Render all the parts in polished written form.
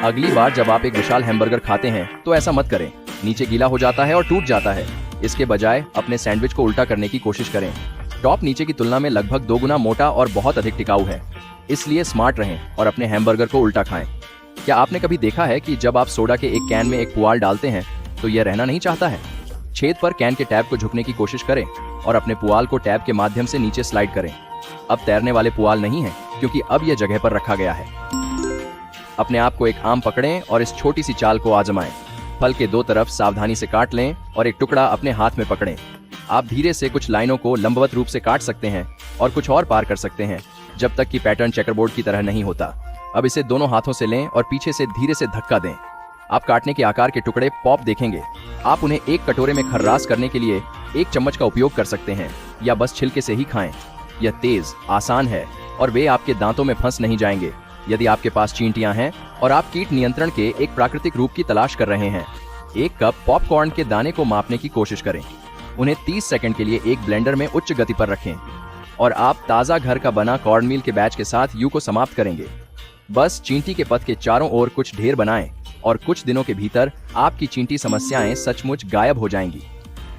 अगली बार जब आप एक विशाल हैमबर्गर खाते हैं तो ऐसा मत करें। नीचे गीला हो जाता है और टूट जाता है। इसके बजाय अपने सैंडविच को उल्टा करने की कोशिश करें। टॉप नीचे की तुलना में लगभग 2 गुना मोटा और बहुत अधिक टिकाऊ है, इसलिए स्मार्ट रहें और अपने हैमबर्गर को उल्टा खाएं। क्या आपने कभी देखा है कि जब आप सोडा के एक कैन में एक पुआल डालते हैं तो यह रहना नहीं चाहता है? छेद पर कैन के टैब को झुकने की कोशिश करें और अपने पुआल को टैब के माध्यम से नीचे स्लाइड करें। अब तैरने वाले पुआल नहीं है, क्योंकि अब यह जगह पर रखा गया है। अपने आप को एक आम पकड़ें और इस छोटी सी चाल को आजमाएं। फल के 2 तरफ सावधानी से काट लें और एक टुकड़ा अपने हाथ में पकड़ें। आप धीरे से कुछ लाइनों को लंबवत रूप से काट सकते हैं और कुछ और पार कर सकते हैं, जब तक कि पैटर्न चेकरबोर्ड की तरह नहीं होता। अब इसे दोनों हाथों से लें और पीछे से धीरे से धक्का दें। आप काटने के आकार के टुकड़े पॉप देखेंगे। आप उन्हें एक कटोरे में खर्रास करने के लिए एक चम्मच का उपयोग कर सकते हैं या बस छिलके से ही खाएं। यह तेज, आसान है और वे आपके दांतों में फंस नहीं जाएंगे। यदि आपके पास चींटियां हैं और आप कीट नियंत्रण के एक प्राकृतिक रूप की तलाश कर रहे हैं, 1 कप पॉपकॉर्न के दाने को मापने की कोशिश करें। उन्हें 30 सेकंड के लिए एक ब्लेंडर में उच्च गति पर रखें और आप ताज़ा घर का बना कॉर्नमील के बैच के साथ यू को समाप्त करेंगे। बस चींटी के पथ के चारों ओर कुछ ढेर बनाएं और कुछ दिनों के भीतर आपकी चींटी समस्याएं सचमुच गायब हो जाएंगी।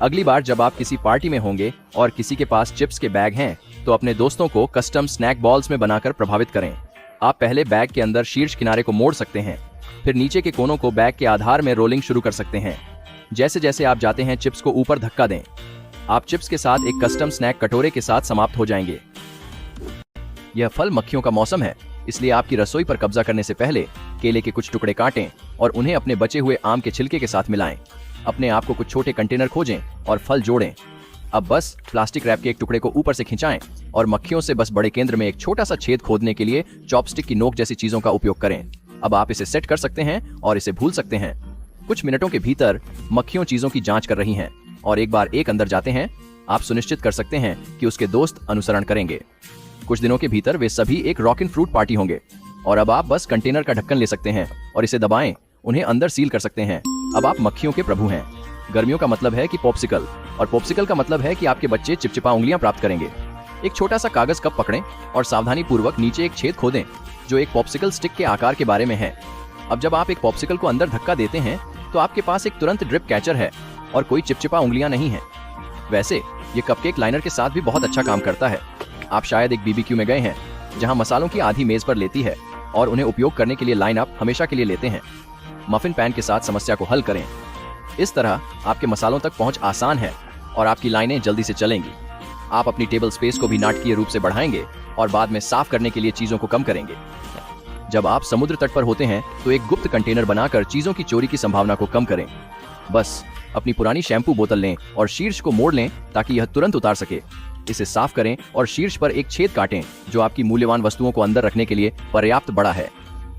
अगली बार जब आप किसी पार्टी में होंगे और किसी के पास चिप्स के बैग हैं, तो अपने दोस्तों को कस्टम स्नैक बॉल्स में बनाकर प्रभावित करें। आप पहले बैग के अंदर शीर्ष किनारे को मोड़ सकते हैं, फिर नीचे के कोनों को बैग के आधार में रोलिंग शुरू कर सकते हैं। जैसे जैसे आप जाते हैं, चिप्स को ऊपर धक्का दें। आप चिप्स के साथ एक कस्टम स्नैक कटोरे के साथ समाप्त हो जाएंगे। यह फल मक्खियों का मौसम है, इसलिए आपकी रसोई पर कब्जा करने से पहले केले के कुछ टुकड़े काटें और उन्हें अपने बचे हुए आम के छिलके के साथ मिलाएं। अपने आप को कुछ छोटे कंटेनर खोजें और फल जोड़ें। अब बस प्लास्टिक रैप के एक टुकड़े को ऊपर से खिंचाएं और मक्खियों से बस बड़े केंद्र में एक छोटा सा छेद खोदने के लिए चॉपस्टिक की नोक जैसी चीजों का उपयोग करें। अब आप इसे सेट कर सकते हैं और इसे भूल सकते हैं। कुछ मिनटों के भीतर मक्खियों चीजों की जांच कर रही हैं और एक बार एक अंदर जाते हैं, आप सुनिश्चित कर सकते हैं कि उसके दोस्त अनुसरण करेंगे। कुछ दिनों के भीतर वे सभी एक रॉक एंड फ्रूट पार्टी होंगे और अब आप बस कंटेनर का ढक्कन ले सकते हैं और इसे दबाएं, उन्हें अंदर सील कर सकते हैं। अब आप मक्खियों के प्रभु हैं। गर्मियों का मतलब है कि पॉप्सिकल, और पॉप्सिकल का मतलब है कि आपके बच्चे चिपचिपा उंगलियां प्राप्त करेंगे। एक छोटा सा कागज कप पकड़ें और सावधानी पूर्वक नीचे एक छेद खोदें जो एक पॉप्सिकल स्टिक के आकार के बारे में है। अब जब आप एक पॉप्सिकल को अंदर धक्का देते हैं तो आपके पास एक तुरंत ड्रिप कैचर है और कोई चिपचिपा उंगलियां नहीं है। वैसे ये कपकेक लाइनर के साथ भी बहुत अच्छा काम करता है। आप शायद एक बीबीक्यू में गए हैं जहां मसालों की आधी मेज पर लेती है और उन्हें उपयोग करने के लिए लाइन अप हमेशा के लिए लेते हैं। मफिन पैन के साथ समस्या को हल करें। इस तरह आपके मसालों तक पहुंच आसान है और आपकी लाइनें जल्दी से चलेंगी। आप अपनी टेबल स्पेस को भी नाटकीय रूप से बढ़ाएंगे और बाद में साफ करने के लिए चीजों को कम करेंगे। जब आप समुद्र तट पर होते हैं तो एक गुप्त कंटेनर बनाकर चीजों की चोरी की संभावना को कम करें। बस अपनी पुरानी शैम्पू बोतल लें और शीर्ष को मोड़ लें ताकि यह तुरंत उतार सके। इसे साफ करें और शीर्ष पर एक छेद काटें जो आपकी मूल्यवान वस्तुओं को अंदर रखने के लिए पर्याप्त बड़ा है।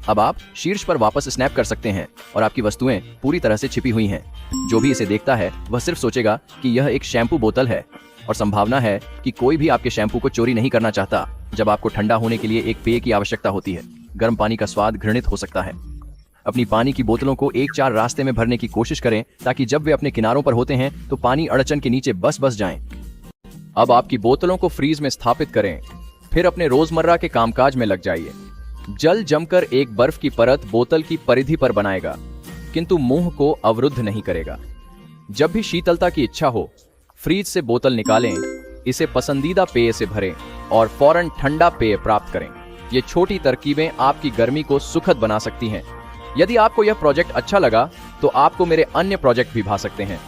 अब आप शीर्ष पर वापस स्नैप कर सकते हैं और आपकी वस्तुएं पूरी तरह से छिपी हुई हैं। जो भी इसे देखता है वह सिर्फ सोचेगा कि यह एक शैम्पू बोतल है और संभावना है कि कोई भी आपके शैम्पू को चोरी नहीं करना चाहता। जब आपको ठंडा होने के लिए एक पेय की आवश्यकता होती है, गर्म पानी का स्वाद घृणित हो सकता है। अपनी पानी की बोतलों को 1-4 रास्ते में भरने की कोशिश करें ताकि जब वे अपने किनारों पर होते हैं तो पानी अड़चन के नीचे बस जाएं। अब आपकी बोतलों को फ्रीज में स्थापित करें, फिर अपने रोजमर्रा के कामकाज में लग जाइए। जल जमकर एक बर्फ की परत बोतल की परिधि पर बनाएगा, किंतु मुंह को अवरुद्ध नहीं करेगा। जब भी शीतलता की इच्छा हो, फ्रीज से बोतल निकालें, इसे पसंदीदा पेय से भरें और फौरन ठंडा पेय प्राप्त करें। ये छोटी तरकीबें आपकी गर्मी को सुखद बना सकती हैं। यदि आपको यह प्रोजेक्ट अच्छा लगा तो आपको मेरे अन्य प्रोजेक्ट भी भा सकते हैं।